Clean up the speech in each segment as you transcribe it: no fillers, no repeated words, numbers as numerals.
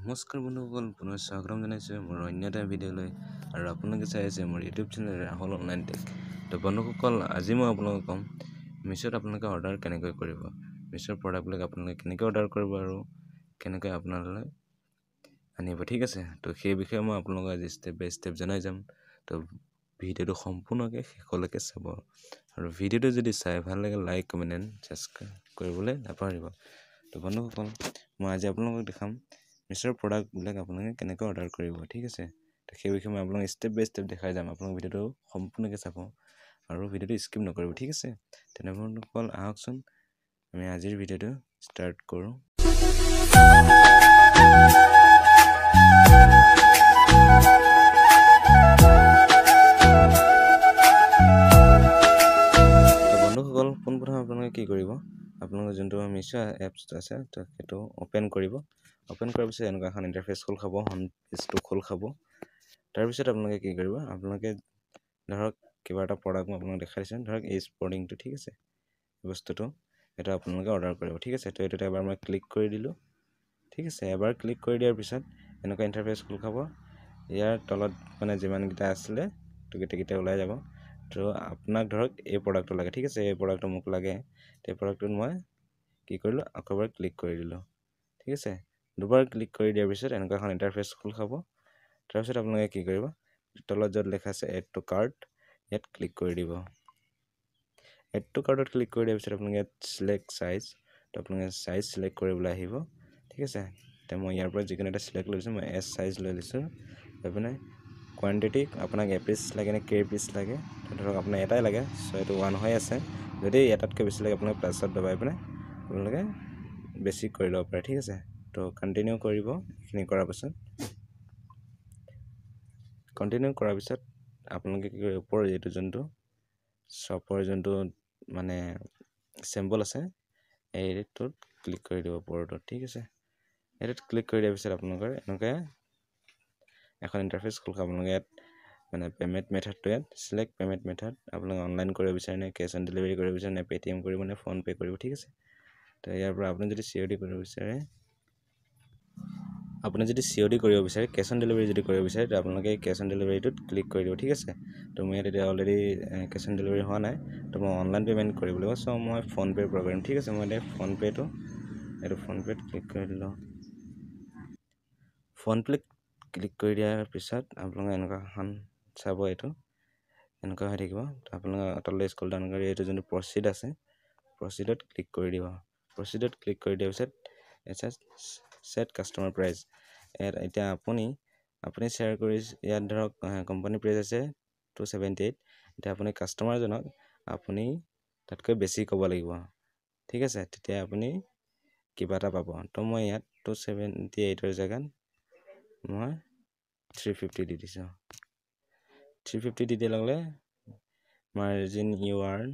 নমস্কাৰ বন্ধুসকল, পুনৰ স্বাগতম জনাইছোঁ মোৰ অন্য এটা ভিডিঅ'লৈ। আৰু আপোনালোকে চাই আছে মোৰ YouTube channel Rahul online tech. তো বন্ধুসকল, আজি মই আপোনালোকক ক'ম মিছোত আপোনালোকে অৰ্ডাৰ কেনেকৈ কৰিব, মিছোৰ প্ৰডাক্টবিলাক আপোনালোকে কেনেকৈ অৰ্ডাৰ কৰিব আৰু কেনেকৈ আপোনালোকে আনিব। ঠিক আছে, তো সেই বিষয়ে মই আপোনালোকক আজি ষ্টেপ বাই ষ্টেপ জনাই যাম। তো ভিডিঅ'টো সম্পূৰ্ণকৈ শেষলৈকে চাব, আৰু ভিডিঅ'টো যদি চাই ভাল লাগে লাইক কমেণ্ট এণ্ড ছাবস্ক্ৰাইব কৰিবলৈ নাপাহৰিব। তো বন্ধুসকল, মই আজি আপোনালোকক দেখাম মিছোৰ প্ৰডাক্টবিলাক আপোনালোকে কেনেকৈ অৰ্ডাৰ কৰিব। ঠিক আছে, তো সেই বিষয়ে মই আপোনালোকক ষ্টেপ বাই ষ্টেপ দেখাই যাম। আপোনালোক ভিডিঅ'টো সম্পূৰ্ণকৈ চাব আৰু ভিডিঅ'টো স্কিপ নকৰিব। ঠিক আছে, তেনে বন্ধুসকল আহকচোন আমি আজিৰ ভিডিঅ'টো ষ্টাৰ্ট কৰোঁ। বন্ধুসকল, পোনপ্ৰথমে আপোনালোকে কি কৰিব, আপোনালোকৰ যোনটো মিছো এপছটো আছে তো সেইটো অ'পেন কৰিব। অ'পেন কৰাৰ পিছত এনেকুৱা এখন ইণ্টাৰফেচ খোল খাব, হোম পেজটো খোল খাব। তাৰপিছত আপোনালোকে কি কৰিব, আপোনালোকে ধৰক কিবা এটা প্ৰডাক্ট মই আপোনালোকক দেখাই দিছোঁ, ধৰক এই স্পৰ্টিংটো। ঠিক আছে, বস্তুটো এটা আপোনালোকে অৰ্ডাৰ কৰিব। ঠিক আছে, তো এইটোতে এবাৰ মই ক্লিক কৰি দিলোঁ। ঠিক আছে, এবাৰ ক্লিক কৰি দিয়াৰ পিছত এনেকুৱা ইণ্টাৰফেচ খোল খাব। ইয়াৰ তলত মানে যিমানকেইটা আছিলে তো গোটেইকেইটা ওলাই যাব। তো আপোনাক ধৰক এই প্ৰডাক্টটো লাগে। ঠিক আছে, এই প্ৰডাক্টটো মোক লাগে। এই প্ৰডাক্টটোত মই কি কৰিলোঁ, আকৌ এবাৰ ক্লিক কৰি দিলোঁ। ঠিক আছে, দুবাৰ ক্লিক কৰি দিয়াৰ পিছত এনেকুৱা এখন ইণ্টাৰফেচ খোল খাব। তাৰপিছত আপোনালোকে কি কৰিব, তলত য'ত লেখা আছে এড টু কাৰ্ট, ইয়াত ক্লিক কৰি দিব। এড টু কাৰ্টত ক্লিক কৰি দিয়াৰ পিছত আপোনালোকে ইয়াত চিলেক্ট চাইজ, তো আপোনালোকে চাইজ চিলেক্ট কৰিবলৈ আহিব। ঠিক আছে, এতিয়া মই ইয়াৰ পৰা যিকোনো এটা চিলেক্ট লৈছোঁ, মই এছ চাইজ লৈ লৈছোঁ। লৈ পিনে কোৱান্টিটি আপোনাক এপিচ লাগে নে কেই পিচ লাগে, ধৰক আপোনাৰ এটাই লাগে, চ' এইটো 1 হৈ আছে। যদি এটাতকৈ বেছি লাগে আপোনালোকে প্লাছত দবাই পিনে আপোনালোকে বেছি কৰি ল'ব পাৰে। ঠিক আছে, তো কণ্টিনিউ কৰিব। এইখিনি কৰাৰ পিছত আপোনালোকে কি কৰিব, ওপৰৰ এইটো যোনটো শ্বপৰ যোনটো মানে চিম্বল আছে এইটোত ক্লিক কৰি দিব ওপৰটোত। ঠিক আছে, এইটোত ক্লিক কৰি দিয়াৰ পিছত আপোনালোকৰ এনেকৈ এখন ইণ্টাৰফেচ খোল খাব। আপোনালোকে ইয়াত মানে পে'মেণ্ট মেথডটো ইয়াত চিলেক্ট পে'মেণ্ট মেথড, আপোনালোকে অনলাইন কৰিব বিচাৰে নে কেছ অন ডেলিভাৰী কৰিব বিচাৰে নে পে'টিএম কৰিব নে ফোনপে' কৰিব। ঠিক আছে, তো ইয়াৰ পৰা আপুনি যদি COD কৰিব বিচাৰে, কেছ অন ডেলিভাৰী যদি কৰিব বিচাৰে, তো আপোনালোকে কেছ অন ডেলিভাৰীটোত ক্লিক কৰি দিব। ঠিক আছে, তো মই ইয়াত এতিয়া অলৰেডি কেছ অন ডেলিভাৰী হোৱা নাই, তো মই অনলাইন পে'মেণ্ট কৰিব লাগিব। চ' মই ফোনপে'ৰ পৰা কৰিম। ঠিক আছে, মই এতিয়া ফোনপে'ত ক্লিক কৰি দিলোঁ। ফোনপে'ত ক্লিক কৰি দিয়াৰ পিছত আপোনালোকে এনেকুৱা এখন চাব, এইটো এনেকুৱা হৈ থাকিব। তো আপোনালোকে তললৈ স্ক্ৰল ডাউন কৰি এইটো যোনটো প্ৰচিড আছে, প্ৰচিডত ক্লিক কৰি দিব। প্ৰচিডত ক্লিক কৰি দিয়াৰ পিছত ছেট কাষ্টমাৰ প্ৰাইচ, এতিয়া আপুনি শ্বেয়াৰ কৰি ইয়াত ধৰক কোম্পানী প্ৰাইচ আছে 278। এতিয়া আপুনি কাষ্টমাৰজনক আপুনি তাতকৈ বেছি ক'ব লাগিব। ঠিক আছে, তেতিয়া আপুনি কিবা এটা পাব। তো মই ইয়াত 278ৰ জেগাত মই 350 দি দিছোঁ। 350 দি দিয়াৰ লগে মাৰ্জিন ইউ আৰ্ণ,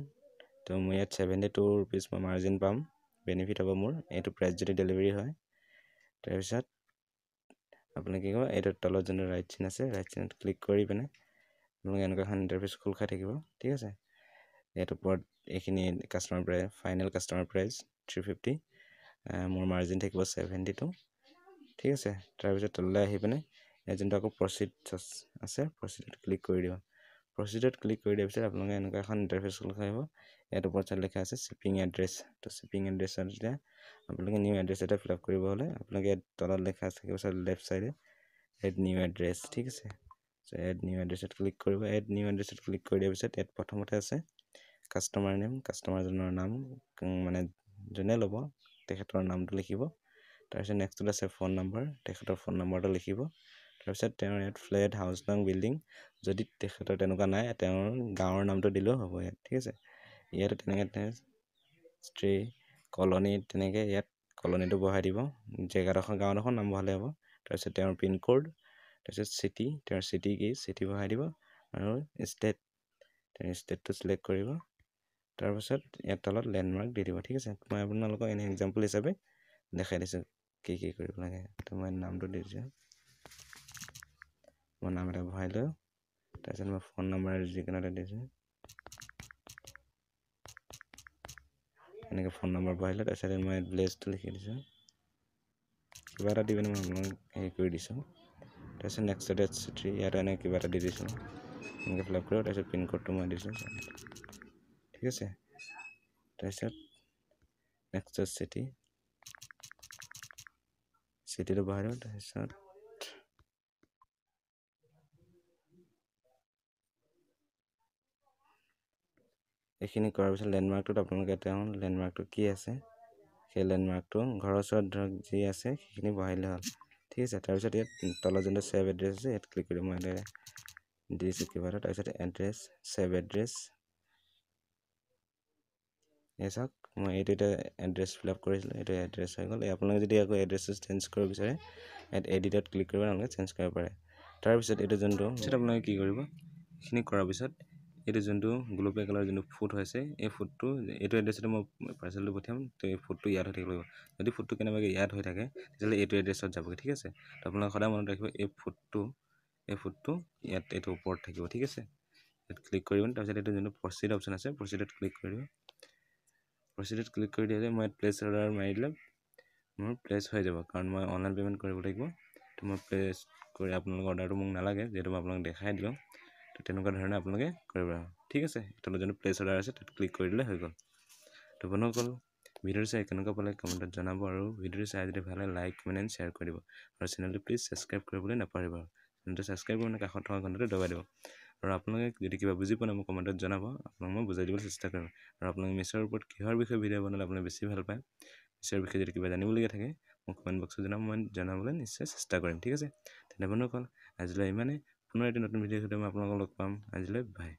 তো মই ইয়াত 72 ৰুপিজ মই মাৰ্জিন পাম, বেনিফিট হ'ব মোৰ এইটো প্ৰাইচ যদি ডেলিভাৰী হয়। তাৰপিছত আপুনি কি কৰিব, এইটোৰ তলত যোনটো ৰাইট চিন আছে, ৰাইট চিনত ক্লিক কৰি পিনে আপোনালোকে এনেকুৱা এখন ইণ্টাৰফেচ খোল খাই থাকিব। ঠিক আছে, ইয়াৰ ওপৰত এইখিনি customer price, final customer price 350, মোৰ মাৰ্জিন থাকিব 72। ঠিক আছে, তাৰপিছত তললৈ আহি পিনে ইয়াত যোনটো আকৌ প্ৰচিড আছে, প্ৰচিডত ক্লিক কৰি দিব। প্ৰচিডত ক্লিক কৰি দিয়াৰ পিছত আপোনালোকে এনেকুৱা এখন ইণ্টাৰফেচ খোল খাই আহিব। ইয়াত ওপৰত লিখা আছে শ্বিপিং এড্ৰেছ, তো শ্বিপিং এড্ৰেছত যেতিয়া আপোনালোকে নিউ এড্ৰেছ এটা ফিল আপ কৰিব হ'লে আপোনালোকে ইয়াত তলত লেখা থাকিব লেফ্ট চাইডে এড নিউ এড্ৰেছ। ঠিক আছে, চ' এড নিউ এড্ৰেছত ক্লিক কৰিব। এড নিউ এড্ৰেছত ক্লিক কৰি দিয়াৰ পিছত ইয়াত প্ৰথমতে আছে কাষ্টমাৰ নেম, কাষ্টমাৰজনৰ নাম মানে যোনে ল'ব তেখেতৰ নামটো লিখিব। তাৰপিছত নেক্সটত আছে ফোন নম্বৰ, তেখেতৰ ফোন নম্বৰটো লিখিব। তাৰপিছত তেওঁৰ ইয়াত ফ্লেট, হাউচ নং, বিল্ডিং, যদি তেখেতৰ তেনেকুৱা নাই তেওঁৰ গাঁৱৰ নামটো দিলেও হ'ব ইয়াত। ঠিক আছে, ইয়াত তেনেকৈ ষ্ট্ৰী, কলনী, তেনেকৈ ইয়াত কলনীটো বহাই দিব, জেগাডোখৰ গাঁওডোখৰ নাম বহালে হ'ব। তাৰপিছত তেওঁৰ পিনক'ড, তাৰপিছত চিটি, তেওঁৰ চিটি কি চিটি বহাই দিব, আৰু ষ্টেট, তেওঁৰ ষ্টেটটো চিলেক্ট কৰিব। তাৰপিছত ইয়াত তলত লেণ্ডমাৰ্ক দি দিব। ঠিক আছে, মই আপোনালোকক এনে এক্সাম্পল হিচাপে দেখাই দিছোঁ কি কৰিব লাগে। তো মই নামটো দি দিছোঁ, মই নাম এটা ভৰাই লওঁ। তাৰপিছত মই ফোন নম্বৰ যিকোনো এটা দিছোঁ, এনেকৈ ফোন নম্বৰ ভৰাই লওঁ। তাৰপিছত মই ভিলেজটো লিখি দিছোঁ, কিবা এটা দি পিনে মই আপোনালোকক হেৰি কৰি দিছোঁ তাৰপিছত নেক্সট ডেট চিটি ইয়াত এনেকৈ কিবা এটা দি দিছোঁ এনেকৈ ফিল আপ কৰিব তাৰপিছত পিনক'ডটো মই দিছোঁ ঠিক আছে তাৰপিছত নেক্সট চিটিটো বহাই দিওঁ তাৰপিছত এইখিনি কৰাৰ পিছত লেণ্ডমাৰ্কটোত আপোনালোকে তেওঁ লেণ্ডমাৰ্কটো কি আছে সেই লেণ্ডমাৰ্কটো ঘৰৰ ওচৰত ধৰক যি আছে সেইখিনি বহাই দিলে হ'ল ঠিক আছে তাৰপিছত ইয়াত তলত যোনটো ছেভ এড্ৰেছ আছে ইয়াত ক্লিক কৰি মই দি দিছোঁ কিবা এটা তাৰপিছত এড্ৰেছ ছেভ এড্ৰেছ এই চাওক মই এইটো এতিয়া এড্ৰেছ ফিল আপ কৰিছিলোঁ এইটো এড্ৰেছ হৈ গ'ল আপোনালোকে যদি আকৌ এড্ৰেছটো চেঞ্জ কৰিব বিচাৰে ইয়াত এডিটত ক্লিক কৰিব আপোনালোকে চেঞ্জ কৰিব পাৰে তাৰপিছত এইটো যোনটো পিছত আপোনালোকে কি কৰিব এইখিনি কৰাৰ পিছত এইটো যোনটো গোলপীয়া কালাৰ যোনটো ফুট হৈছে এই ফুটটো এইটো এড্ৰেছতে মই পাৰ্চেলটো পঠিয়াম তো এই ফুটটো ইয়াত হৈ থাকিব লাগিব যদি ফুটটো কেনেবাকৈ ইয়াত হৈ থাকে তেতিয়াহ'লে এইটো এড্ৰেছত যাবগৈ ঠিক আছে তো আপোনালোকে সদায় মনত ৰাখিব এই ফুটটো ইয়াত এইটো ওপৰত থাকিব ঠিক আছে ইয়াত ক্লিক কৰিব তাৰপিছত এইটো যোনটো প্ৰচিড অপশ্যন আছে প্ৰচিডত ক্লিক কৰিব প্ৰচিডত ক্লিক কৰি দিলে মই প্লেচ অৰ্ডাৰ মাৰি দিলে মোৰ প্লেচ হৈ যাব কাৰণ মই অনলাইন পে'মেণ্ট কৰিব লাগিব তো মই প্লেচ কৰি আপোনালোকৰ অৰ্ডাৰটো মোক নালাগে যিহেতু মই আপোনালোকক দেখাই দিলোঁ তো তেনেকুৱা ধৰণে আপোনালোকে কৰিব ঠিক আছে তলত যোনটো প্লেচ অৰ্ডাৰ আছে তাত ক্লিক কৰি দিলে হৈ গ'ল তো বন্ধুসকল ভিডিঅ'টো চাই কেনেকুৱা পালে কমেণ্টত জনাব আৰু ভিডিঅ'টো চাই যদি ভাল লাগে লাইক কমেণ্ট এণ্ড শ্বেয়াৰ কৰি দিব আৰু চেনেলটো প্লিজ ছাবস্ক্ৰাইব কৰিবলৈ নাপাহৰিব চেনেলটো ছাবস্ক্ৰাইব কৰি কাষত থকা ঘণ্টাটো দবাই দিব আৰু আপোনালোকে যদি কিবা বুজি পোৱা নাই মোক কমেণ্টত জনাব আপোনাক মই বুজাই দিবলৈ চেষ্টা কৰিম আৰু আপোনালোকে মিছ'ৰ ওপৰত কিহৰ বিষয়ে ভিডিঅ' বনালে আপুনি বেছি ভাল পায় মিছ'ৰ বিষয়ে যদি কিবা জানিবলগীয়া থাকে মোক কমেণ্ট বক্সত জনাব মই জনাবলৈ নিশ্চয় চেষ্টা কৰিম ঠিক আছে তেনে বন্ধুসকল আজিলৈ ইমানে পুনৰ এটি নতুন ভিডিঅ'ৰ সৈতে মই আপোনালোকক লগ পাম আজিলৈ বাই